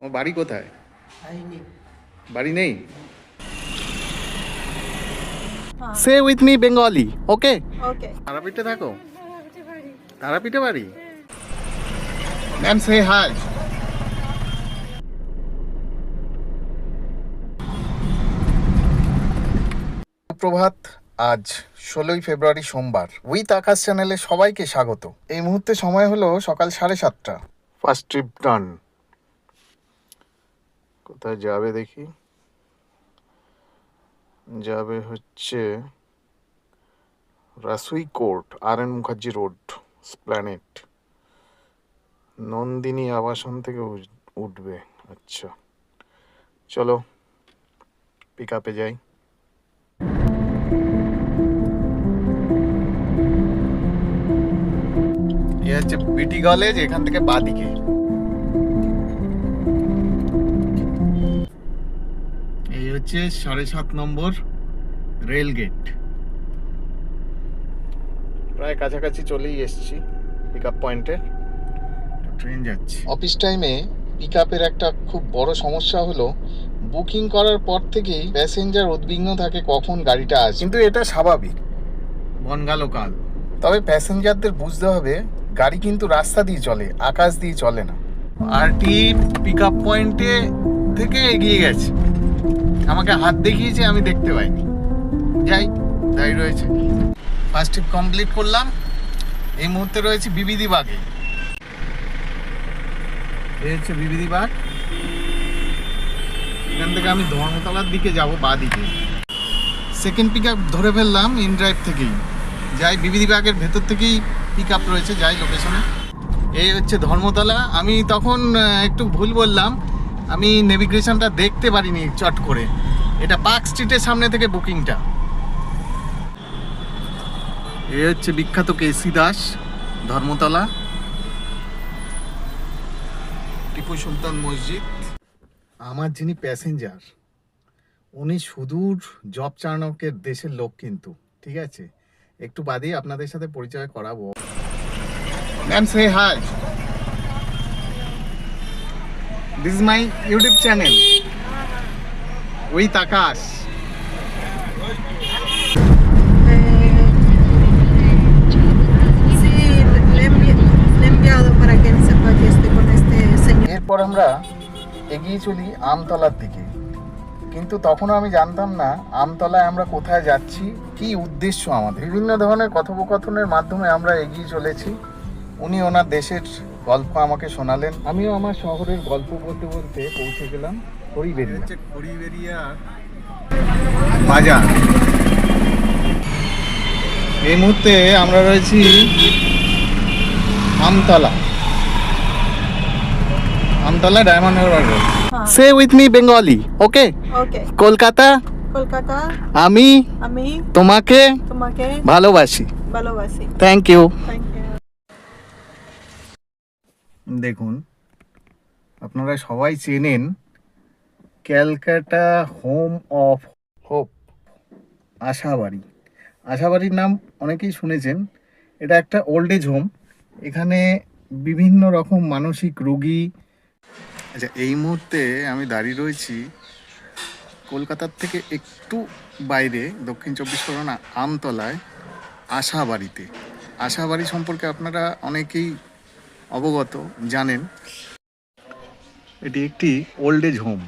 তোমার বাড়ি কোথায়? বাড়ি নেই? Say with me Bengali, okay? Okay. তারাপীঠে থাকো? তারাপীঠে বাড়ি? Ma'am say hi. সুপ্রভাত। আজ 16ই ফেব্রুয়ারি সোমবার। উইথ আকাশ চ্যানেলে সবাইকে স্বাগত। এই মুহূর্তে সময় হলো সকাল 7:30। First trip done. কোথায় যাবে দেখি। যাবে হচ্ছে রাসুই court, R N. Mukherjee road, Esplanade. Nandini Abasan থেকে উঠবে। আচ্ছা, চলো পিক আপে যাই। এ হচ্ছে বিটি কলেজ, এখান থেকে বাদিকে। এই হচ্ছে 7.5 নম্বর রেল গেট। প্রায় কাছাকাছি চলেই এসেছি পিক আপ পয়েন্টে। ট্রেন যাচ্ছে। অফিস টাইমে পিক আপের একটা খুব বড় সমস্যা হলো বুকিং করার পর থেকেই প্যাসেঞ্জার উদ্বিগ্ন থাকে কখন গাড়িটা আসবে। কিন্তু এটা স্বাভাবিক, বনগালো কাল। তবে প্যাসেঞ্জারদের বুঝতে হবে গাড়ি কিন্তু রাস্তা দিয়ে চলে, আকাশ দিয়ে চলে না। আরটি পিক আপ পয়েন্টে থেকে এগিয়ে গেছে, আমাকে হাত দেখিয়েছে, আমি দেখতে পাইনি। যাই, তাই রয়েছে। ফার্স্ট ট্রিপ কমপ্লিট করলাম। এই মুহূর্তে রয়েছে বিবিধি বাগে। এই হচ্ছে বিবিধি বাগ। এখান থেকে আমি ধর্মতলার দিকে যাব, বা দিকে। সেকেন্ড পিক আপ ধরে ফেললাম ইন ড্রাইভ থেকেই। যাই, বিবিধি বাগের ভেতর থেকেই পিক আপ রয়েছে, যাই লোকেশনে। এই হচ্ছে ধর্মতলা। আমি তখন একটু ভুল বললাম, আমি নেভিগেশনটা দেখতে পারিনি চট করে। এটা পার্ক স্ট্রিটের সামনে থেকে বুকিংটা। এই হচ্ছে বিখ্যাত কেসি দাস, ধর্মতলা, টিপু সুলতান মসজিদ। আমার যিনি প্যাসেঞ্জার, উনি সুদূর জব চার্নকের দেশের লোক কিন্তু, ঠিক আছে? একটু বাদেই আপনাদের সাথে পরিচয় করাবো। Ma'am say hi. This is my YouTube channel with Akash. Sí, le he enviado para que él sepa que estoy con este señor. এরপর আমরা এগিয়ে চলি আমতলার দিকে। কিন্তু তখনও আমি জানতাম না আমতলায় আমরা কোথায় যাচ্ছি, কি উদ্দেশ্য আমাদের। বিভিন্ন ধরনের কথোপকথনের মাধ্যমে আমরা এগিয়ে চলেছি। উনি ওনার দেশের গল্প আমাকে শোনালেন, আমিও আমার শহরের গল্প বলতে বলতে পৌঁছে গেলাম খড়িবেরিয়া। খড়িবেরিয়া বাজার। এই মুহূর্তে আমরা রয়েছি Amtala, Amtala Diamond Harbour road. Say with me Bengali, okay? Okay. Kolkata, Kolkata, আমি আমি তোমাকে তোমাকে ভালোবাসি। ভালোবাসি। Thank you. Thank you. দেখুন, আপনারা সবাই চেনেন Calcutta home of hope, Ashabari. আশাবাড়ির নাম অনেকেই শুনেছেন। এটা একটা ওল্ড এজ হোম। এখানে বিভিন্ন রকম মানসিক রোগী। আচ্ছা, এই মুহূর্তে আমি দাঁড়িয়ে রয়েছি কলকাতার থেকে একটু বাইরে, দক্ষিণ 24 পরগনা, আমতলায় আশাবাড়িতে। আশাবাড়ি সম্পর্কে আপনারা অনেকেই অবগত, জানেন। এটি একটি ওল্ড এজ হোম।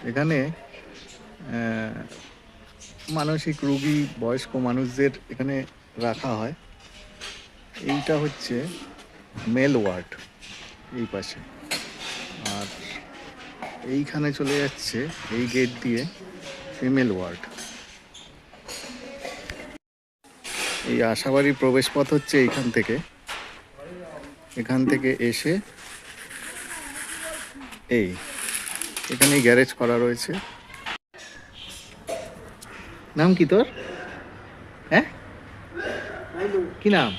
এখানে মানসিক রোগী, বয়স্ক মানুষদের এখানে রাখা হয়। এইটা হচ্ছে মেল ওয়ার্ড, এই পাশে। আর এইখানে চলে যাচ্ছে এই গেট দিয়ে ফিমেল ওয়ার্ড। এই আশাবাড়ির প্রবেশপথ হচ্ছে এইখান থেকে। এখান থেকে এসে এই এখানে গ্যারেজ করা রয়েছে। নাম কি তোর? হ্যাঁ, কি নাম?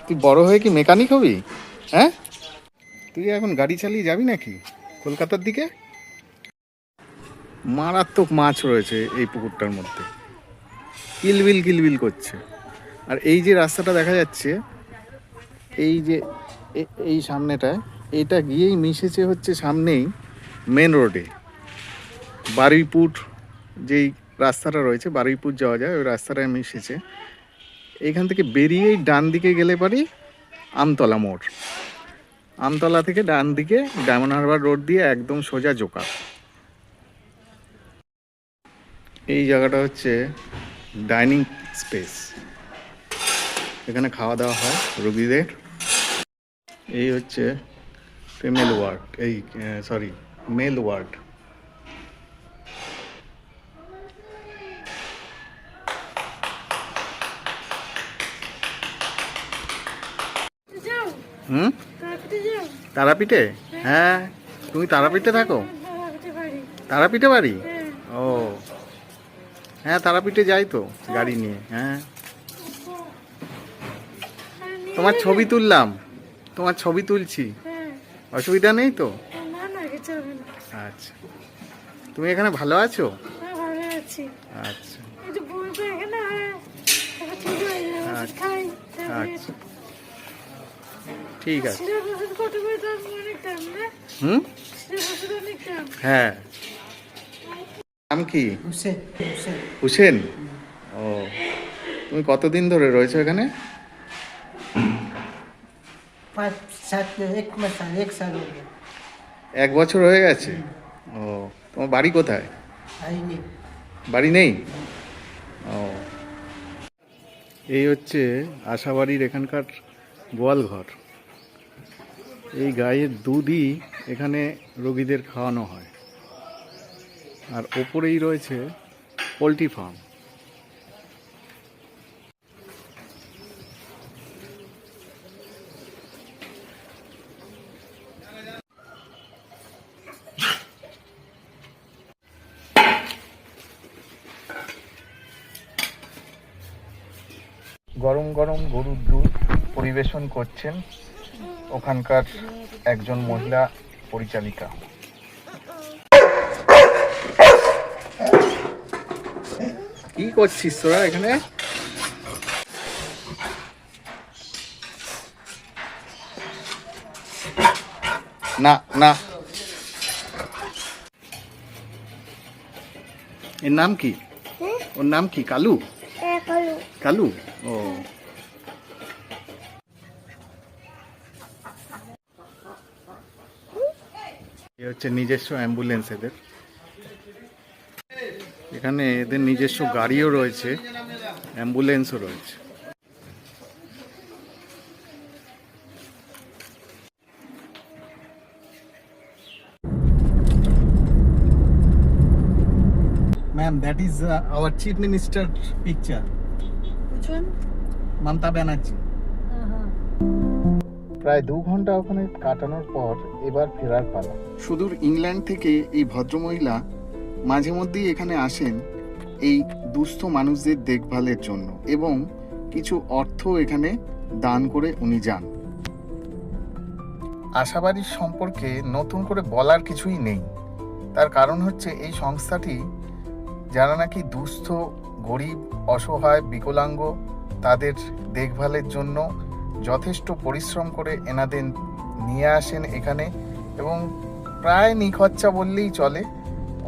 তুই বড় হয়ে কি মেকানিক হবি? হ্যাঁ, তুই এখন গাড়ি চালিয়ে যাবি নাকি কলকাতার দিকে? মারাত্মক মাছ রয়েছে এই পুকুরটার মধ্যে, কিলবিল কিলবিল করছে। আর এই যে রাস্তাটা দেখা যাচ্ছে, এই যে এই সামনেটায়, এটা গিয়েই মিশেছে হচ্ছে সামনেই মেন রোডে বারুইপুর, যেই রাস্তাটা রয়েছে বারুইপুর যাওয়া যায় ওই রাস্তাটায় মিশেছে। এইখান থেকে বেরিয়েই ডান দিকে গেলে পারি আমতলা মোড়, আমতলা থেকে ডান দিকে ডায়মন্ড হারবার রোড দিয়ে একদম সোজা জোকা। এই জায়গাটা হচ্ছে ডাইনিং স্পেস, এখানে খাওয়া দাওয়া হয় রোগীদের। এই হচ্ছে ফিমেল ওয়ার্ড, এই সরি মেল ওয়ার্ড। হুম, তারাপীঠে? হ্যাঁ, তুমি তারাপীঠে থাকো? তারাপীঠে বাড়ি? ও হ্যাঁ, তারাপীঠে যাই তো গাড়ি নিয়ে। হ্যাঁ, তোমার ছবি তুললাম, তোমার ছবি তুলছি, অসুবিধা নেই তো? আচ্ছা, তুমি এখানে ভালো আছো? আচ্ছা আচ্ছা, ঠিক আছে। হুম, হ্যাঁ। নাম কি? হুসেন। ও, তুমি কতদিন ধরে রয়েছো এখানে? 1 বছর হয়ে গেছে। ও, তোমার বাড়ি কোথায়? বাড়ি নেই? ও, এই হচ্ছে আশাবাড়ির এখানকার গোয়ালঘর। এই গায়ের দুধই এখানে রোগীদের খাওয়ানো হয়। আর ওপরেই রয়েছে পোলট্রি ফার্ম। গরম গরম গরুর দুধ পরিবেশন করছেন ওখানকার একজন মহিলা পরিচালিকা। কি করছিস তোরা এখানে? না না, এর নাম কি? ওর নাম কি? কালু? কালু। ও, এ হচ্ছে নিজস্ব অ্যাম্বুলেন্স এদের। এখানে এদের নিজস্ব গাড়িও রয়েছে, অ্যাম্বুলেন্সও রয়েছে। Ma'am, that is our Chief Minister picture. Which one? Mamata Banerjee. প্রায় 2 ঘন্টা ওখানে কাটানোর পর এবার ফেরার পালা। সুদূর ইংল্যান্ড থেকে এই ভদ্রমহিলা মাঝে মধ্যেই এখানে আসেন এই দুস্থ মানুষদের দেখভালের জন্য এবং কিছু অর্থ এখানে দান করে উনি যান। আশাবাড়ির সম্পর্কে নতুন করে বলার কিছুই নেই। তার কারণ হচ্ছে এই সংস্থাটি যারা নাকি দুস্থ, গরিব, অসহায়, বিকলাঙ্গ তাদের দেখভালের জন্য যথেষ্ট পরিশ্রম করে এনাদের নিয়ে আসেন এখানে এবং প্রায় নিখরচা বললেই চলে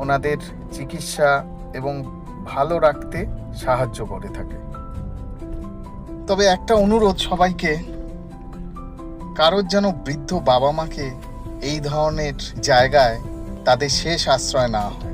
ওনাদের চিকিৎসা এবং ভালো রাখতে সাহায্য করে থাকে। তবে একটা অনুরোধ সবাইকে, কারোর যেন বৃদ্ধ বাবা মাকে এই ধরনের জায়গায় তাদের শেষ আশ্রয় না হয়।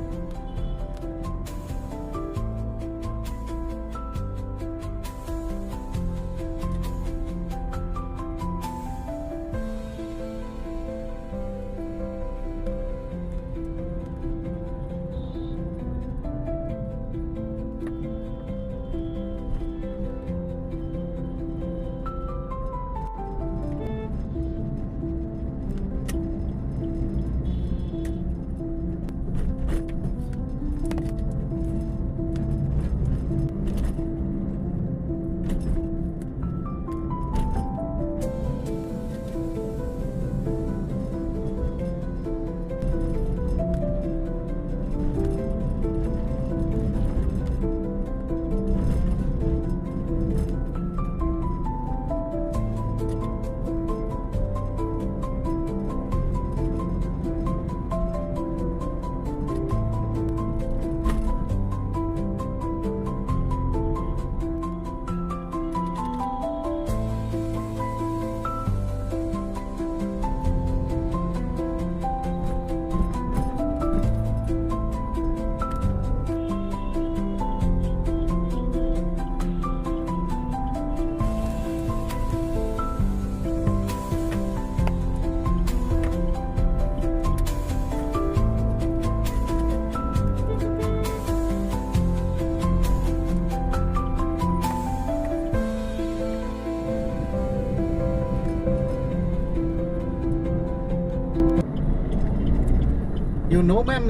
You know, ma'am,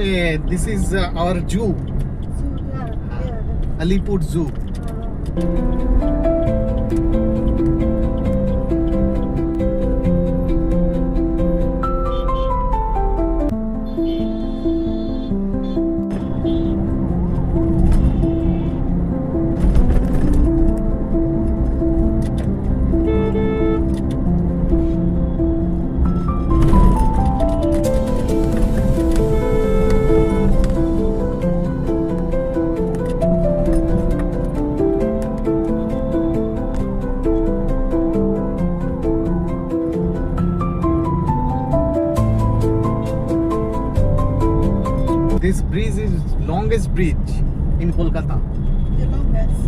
this is our zoo, So, yeah. Alipur Zoo. This bridge is longest bridge in Kolkata. The longest.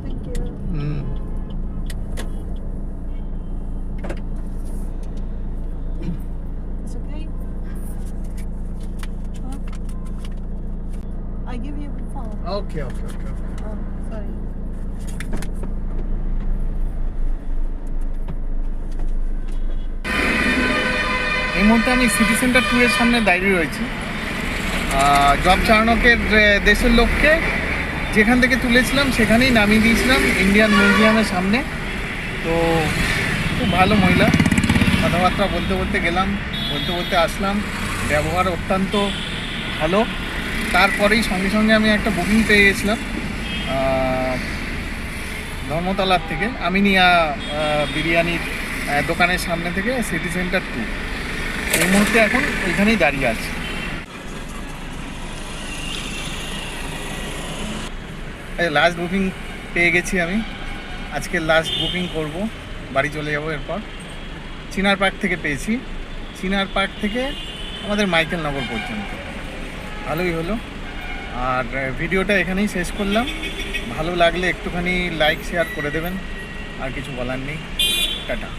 Thank you. It's okay? Huh? I give you the phone. Okay. Oh, sorry. এই মুহূর্তে আমি city centre 2 এর সামনে দাঁড়িয়ে রয়েছি। Job চার্নকের দেশের লোককে যেখান থেকে তুলেছিলাম সেখানেই নামিয়ে দিয়েছিলাম ইন্ডিয়ান মিউজিয়ামের সামনে। তো খুব ভালো মহিলা, কথাবার্তা বলতে বলতে গেলাম, বলতে বলতে আসলাম, ব্যবহার অত্যন্ত ভালো। তারপরেই সঙ্গে সঙ্গে আমি একটা বুকিং পেয়ে গেছিলাম ধর্মতলার থেকে, আমিনিয়া বিরিয়ানির দোকানের সামনে থেকে, সিটি সেন্টার 2। এই মুহূর্তে এখন ওইখানেই দাঁড়িয়ে আছি। লাস্ট বুকিং পেয়ে গেছি আমি, আজকে লাস্ট বুকিং করব, বাড়ি চলে যাব। এরপর চিনার পার্ক থেকে পেয়েছি, চিনার পার্ক থেকে আমাদের মাইকেল নগর পর্যন্ত। ভালোই হলো। আর ভিডিওটা এখানেই শেষ করলাম। ভালো লাগলে একটুখানি লাইক শেয়ার করে দেবেন, আর কিছু বলার নেই। টাটা।